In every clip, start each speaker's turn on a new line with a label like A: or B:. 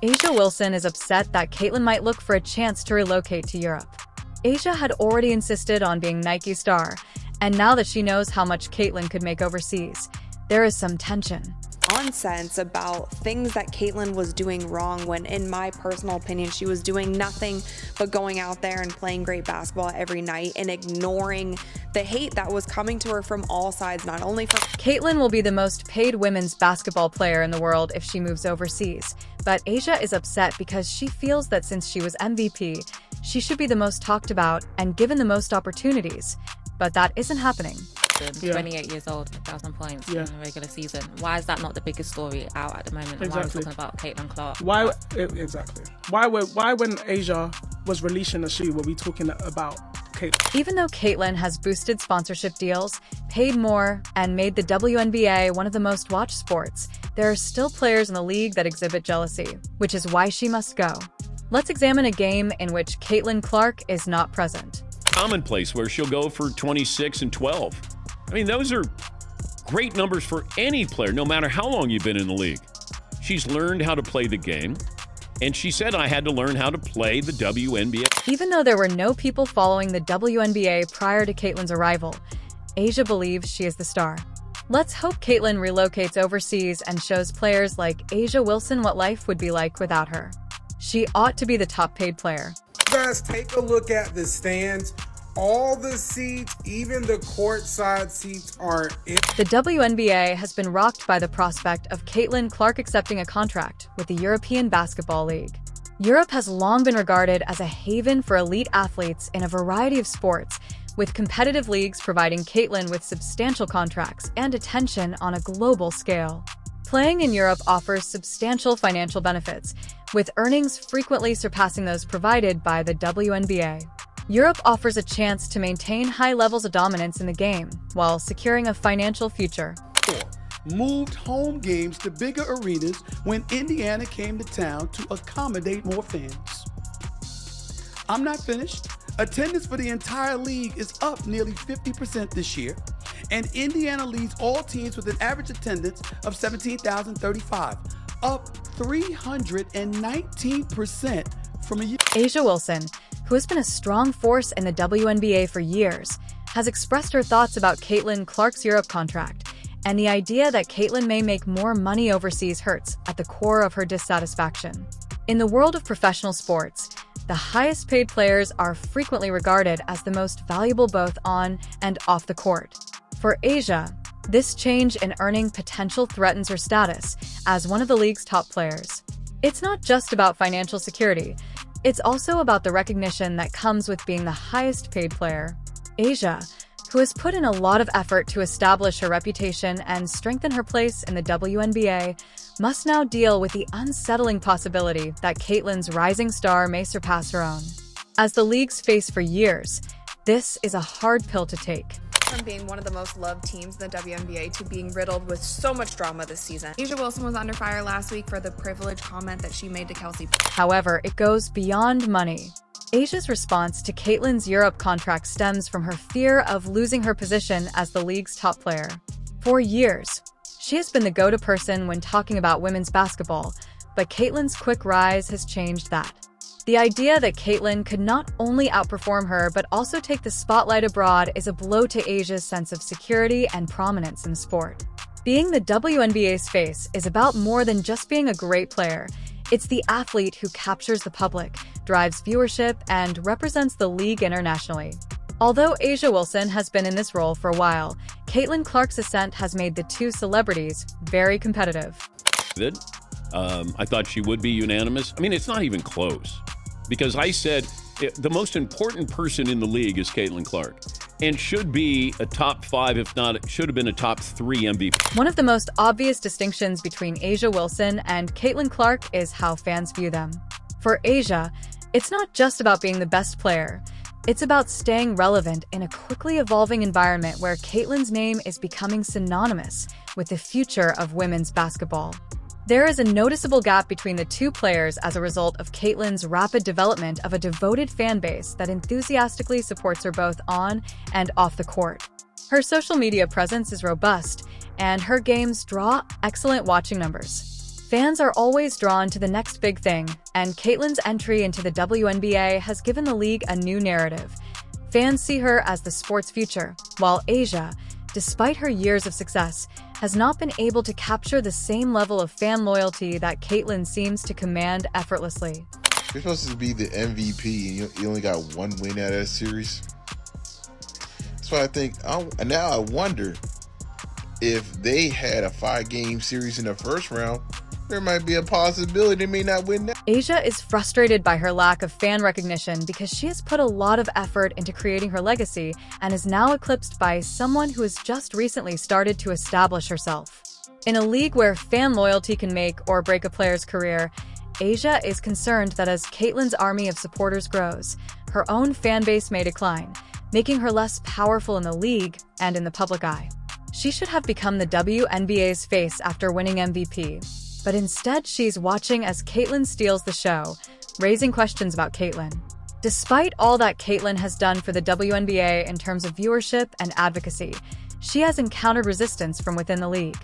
A: A'ja Wilson is upset that Caitlyn might look for a chance to relocate to Europe. A'ja had already insisted on being Nike's star, and now that she knows how much Caitlyn could make overseas, there is some tension.
B: Nonsense about things that Caitlyn was doing wrong when, in my personal opinion, she was doing nothing but going out there and playing great basketball every night and ignoring the hate that was coming to her from all sides, not only from...
A: Caitlyn will be the most paid women's basketball player in the world if she moves overseas, but A'ja is upset because she feels that since she was MVP, she should be the most talked about and given the most opportunities, but that isn't happening.
C: 28 years old, 1,000 points in the regular season. Why is that not the biggest story out at the moment? And why are we talking about Caitlyn Clark?
D: Why exactly? Why when A'ja was releasing the shoe, were we talking about Caitlyn?
A: Even though Caitlyn has boosted sponsorship deals, paid more, and made the WNBA one of the most watched sports, there are still players in the league that exhibit jealousy, which is why she must go. Let's examine a game in which Caitlyn Clark is not present.
E: Commonplace where she'll go for 26 and 12. I mean, those are great numbers for any player, no matter how long you've been in the league. She's learned how to play the game, and she said, I had to learn how to play the WNBA.
A: Even though there were no people following the WNBA prior to Caitlyn's arrival, A'ja believes she is the star. Let's hope Caitlyn relocates overseas and shows players like A'ja Wilson what life would be like without her. She ought to be the top-paid player.
F: Guys, take a look at the stands. All the seats, even the courtside seats, are in.
A: The WNBA has been rocked by the prospect of Caitlyn Clark accepting a contract with the European Basketball League. Europe has long been regarded as a haven for elite athletes in a variety of sports, with competitive leagues providing Caitlyn with substantial contracts and attention on a global scale. Playing in Europe offers substantial financial benefits, with earnings frequently surpassing those provided by the WNBA. Europe offers a chance to maintain high levels of dominance in the game while securing a financial future.
G: Moved home games to bigger arenas when Indiana came to town to accommodate more fans. I'm not finished. Attendance for the entire league is up nearly 50% this year, and Indiana leads all teams with an average attendance of 17,035, up 319% from a year.
A: A'ja Wilson, who has been a strong force in the WNBA for years, has expressed her thoughts about Caitlyn Clark's Europe contract, and the idea that Caitlyn may make more money overseas hurts at the core of her dissatisfaction. In the world of professional sports, the highest-paid players are frequently regarded as the most valuable both on and off the court. For A'ja, this change in earning potential threatens her status as one of the league's top players. It's not just about financial security. It's also about the recognition that comes with being the highest-paid player. A'ja, who has put in a lot of effort to establish her reputation and strengthen her place in the WNBA, must now deal with the unsettling possibility that Caitlyn's rising star may surpass her own. As the league's face for years, this is a hard pill to take.
B: From being one of the most loved teams in the WNBA to being riddled with so much drama this season. A'ja Wilson was under fire last week for the privileged comment that she made to Kelsey.
A: However, it goes beyond money. A'ja's response to Caitlyn's Europe contract stems from her fear of losing her position as the league's top player. For years, she has been the go-to person when talking about women's basketball, but Caitlyn's quick rise has changed that. The idea that Caitlyn could not only outperform her but also take the spotlight abroad is a blow to A'ja's sense of security and prominence in sport. Being the WNBA's face is about more than just being a great player. It's the athlete who captures the public, drives viewership, and represents the league internationally. Although A'ja Wilson has been in this role for a while, Caitlyn Clark's ascent has made the two celebrities very competitive.
E: I thought she would be unanimous. I mean, it's not even close. Because I said the most important person in the league is Caitlyn Clark and should be a top 5, if not, it should have been a top 3 MVP.
A: One of the most obvious distinctions between A'ja Wilson and Caitlyn Clark is how fans view them. For A'ja, it's not just about being the best player. It's about staying relevant in a quickly evolving environment where Caitlyn's name is becoming synonymous with the future of women's basketball. There is a noticeable gap between the two players as a result of Caitlyn's rapid development of a devoted fan base that enthusiastically supports her both on and off the court. Her social media presence is robust, and her games draw excellent watching numbers. Fans are always drawn to the next big thing, and Caitlyn's entry into the WNBA has given the league a new narrative. Fans see her as the sport's future, while Asia, despite her years of success, has not been able to capture the same level of fan loyalty that Caitlyn seems to command effortlessly.
H: You're supposed to be the MVP, and you only got one win out of that series. That's why I think, now I wonder if they had a 5-game series in the first round, there might be a possibility they may not win that.
A: Asia is frustrated by her lack of fan recognition because she has put a lot of effort into creating her legacy and is now eclipsed by someone who has just recently started to establish herself. In a league where fan loyalty can make or break a player's career, Asia is concerned that as Caitlyn's army of supporters grows, her own fan base may decline, making her less powerful in the league and in the public eye. She should have become the WNBA's face after winning MVP. But instead, she's watching as Caitlyn steals the show, raising questions about Caitlyn. Despite all that Caitlyn has done for the WNBA in terms of viewership and advocacy, she has encountered resistance from within the league.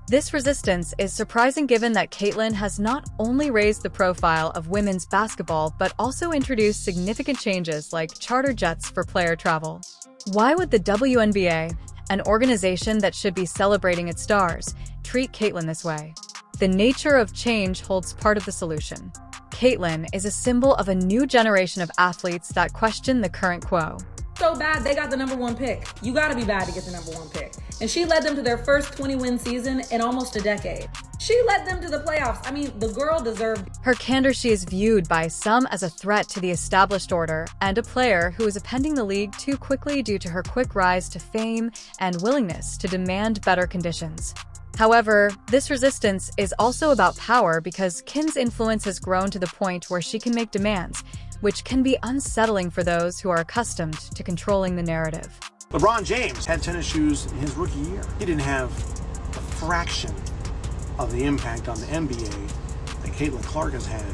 A: This resistance is surprising given that Caitlyn has not only raised the profile of women's basketball, but also introduced significant changes like charter jets for player travel. Why would the WNBA, an organization that should be celebrating its stars, treat Caitlyn this way? The nature of change holds part of the solution. Caitlyn is a symbol of a new generation of athletes that question the current quo.
I: So bad, they got the #1 pick. You gotta be bad to get the #1 pick. And she led them to their first 20-win season in almost a decade. She led them to the playoffs. I mean, the girl deserved.
A: Her candor, she is viewed by some as a threat to the established order and a player who is appending the league too quickly due to her quick rise to fame and willingness to demand better conditions. However, this resistance is also about power because Kin's influence has grown to the point where she can make demands, which can be unsettling for those who are accustomed to controlling the narrative.
J: LeBron James had tennis shoes in his rookie year. He didn't have a fraction of the impact on the NBA that Caitlin Clark has had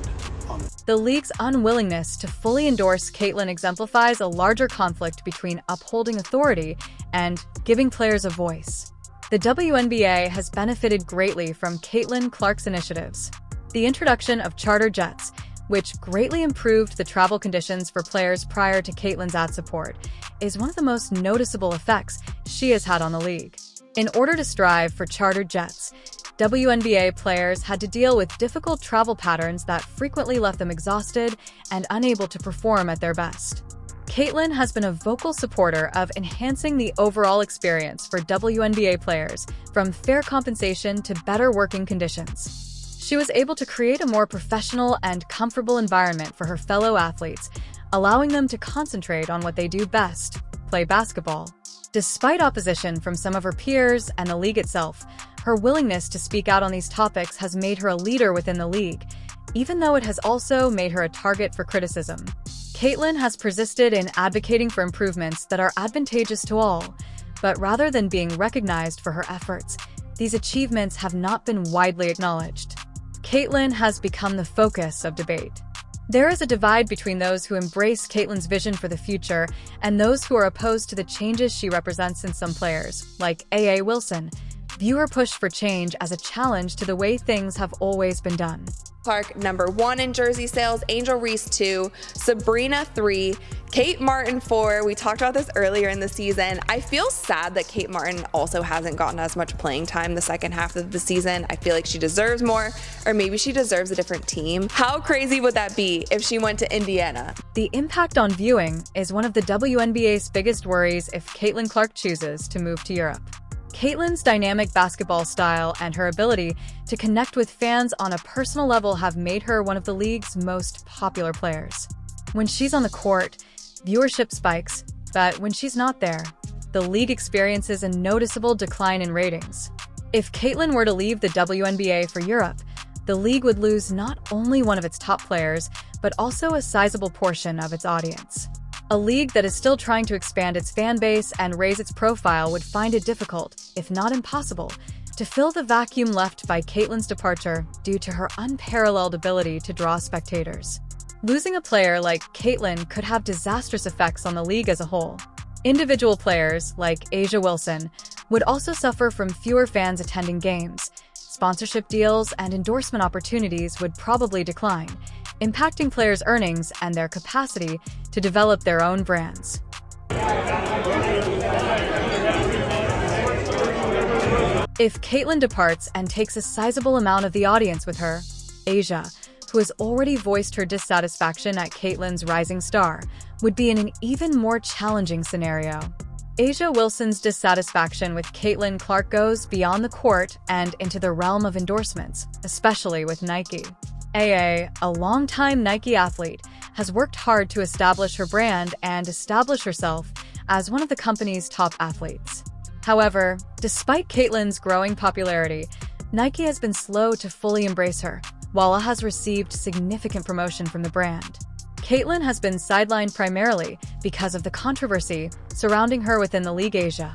J: on it.
A: The league's unwillingness to fully endorse Caitlyn exemplifies a larger conflict between upholding authority and giving players a voice. The WNBA has benefited greatly from Caitlyn Clark's initiatives. The introduction of charter jets, which greatly improved the travel conditions for players prior to Caitlyn's ad support, is one of the most noticeable effects she has had on the league. In order to strive for chartered jets, WNBA players had to deal with difficult travel patterns that frequently left them exhausted and unable to perform at their best. Caitlyn has been a vocal supporter of enhancing the overall experience for WNBA players, from fair compensation to better working conditions. She was able to create a more professional and comfortable environment for her fellow athletes, allowing them to concentrate on what they do best, play basketball. Despite opposition from some of her peers and the league itself, her willingness to speak out on these topics has made her a leader within the league, even though it has also made her a target for criticism. Caitlyn has persisted in advocating for improvements that are advantageous to all, but rather than being recognized for her efforts, these achievements have not been widely acknowledged. Caitlyn has become the focus of debate. There is a divide between those who embrace Caitlyn's vision for the future and those who are opposed to the changes she represents in some players, like A.A. Wilson, view her push for change as a challenge to the way things have always been done.
B: Clark, #1 in jersey sales, Angel Reese 2, Sabrina 3, Kate Martin 4. We talked about this earlier in the season. I feel sad that Kate Martin also hasn't gotten as much playing time the second half of the season. I feel like she deserves more, or maybe she deserves a different team. How crazy would that be if she went to Indiana?
A: The impact on viewing is one of the WNBA's biggest worries if Caitlyn Clark chooses to move to Europe. Caitlyn's dynamic basketball style and her ability to connect with fans on a personal level have made her one of the league's most popular players. When she's on the court, viewership spikes, but when she's not there, the league experiences a noticeable decline in ratings. If Caitlyn were to leave the WNBA for Europe, the league would lose not only one of its top players, but also a sizable portion of its audience. A league that is still trying to expand its fan base and raise its profile would find it difficult, if not impossible, to fill the vacuum left by Caitlyn's departure due to her unparalleled ability to draw spectators. Losing a player like Caitlyn could have disastrous effects on the league as a whole. Individual players, like Asia Wilson, would also suffer from fewer fans attending games, sponsorship deals and endorsement opportunities would probably decline, impacting players' earnings and their capacity to develop their own brands. If Caitlyn departs and takes a sizable amount of the audience with her, Asia, who has already voiced her dissatisfaction at Caitlyn's rising star, would be in an even more challenging scenario. Asia Wilson's dissatisfaction with Caitlyn Clark goes beyond the court and into the realm of endorsements, especially with Nike. AA, a longtime Nike athlete, has worked hard to establish her brand and establish herself as one of the company's top athletes. However, despite Caitlyn's growing popularity, Nike has been slow to fully embrace her, while it has received significant promotion from the brand. Caitlyn has been sidelined primarily because of the controversy surrounding her within the League Asia.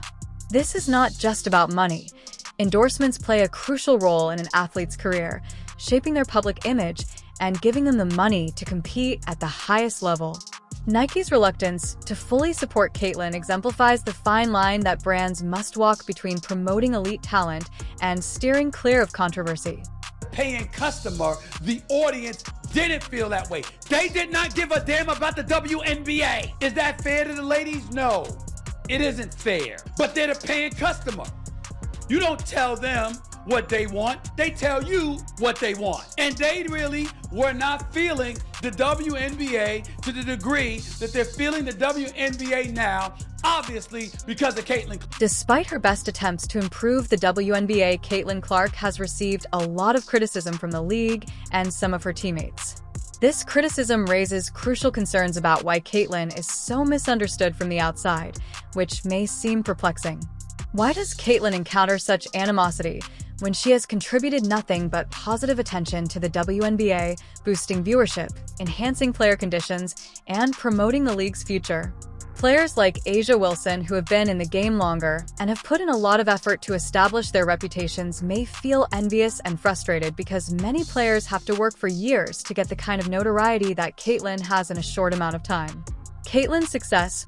A: This is not just about money. Endorsements play a crucial role in an athlete's career, shaping their public image and giving them the money to compete at the highest level. Nike's reluctance to fully support Caitlyn exemplifies the fine line that brands must walk between promoting elite talent and steering clear of controversy.
G: Paying customer, the audience didn't feel that way. They did not give a damn about the WNBA. Is that fair to the ladies? No, it isn't fair. But they're the paying customer. You don't tell them what they want, they tell you what they want. And they really were not feeling the WNBA to the degree that they're feeling the WNBA now, obviously because of Caitlyn.
A: Despite her best attempts to improve the WNBA, Caitlyn Clark has received a lot of criticism from the league and some of her teammates. This criticism raises crucial concerns about why Caitlyn is so misunderstood from the outside, which may seem perplexing. Why does Caitlyn encounter such animosity when she has contributed nothing but positive attention to the WNBA, boosting viewership, enhancing player conditions, and promoting the league's future? Players like Asia Wilson, who have been in the game longer and have put in a lot of effort to establish their reputations, may feel envious and frustrated because many players have to work for years to get the kind of notoriety that Caitlyn has in a short amount of time. Caitlyn's success